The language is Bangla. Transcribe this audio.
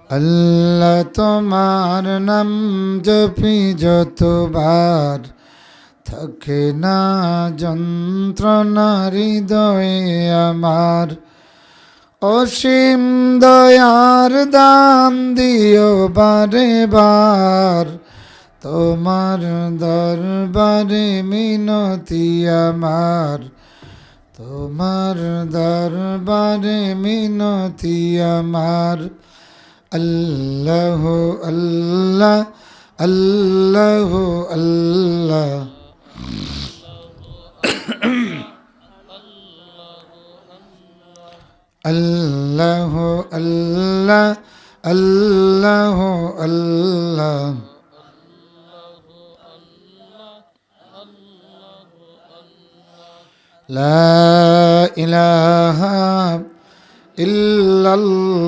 আল্লাহ তোমার নাম জপি যতবার, থাকে না যন্ত্রণা হৃদয়ে আমার। অসীম দয়ার দান দিও বারে বার, তোমার দরবারে মিনতি আমার। তোমার দরবারে মিনতি আমার। আল্লাহ আল্লাহ আল্লাহ আল্লাহ। আল্লাহ আল্লাহ আল্লাহ আল্লাহ। লা ইলাহা ইল্লাল্লাহু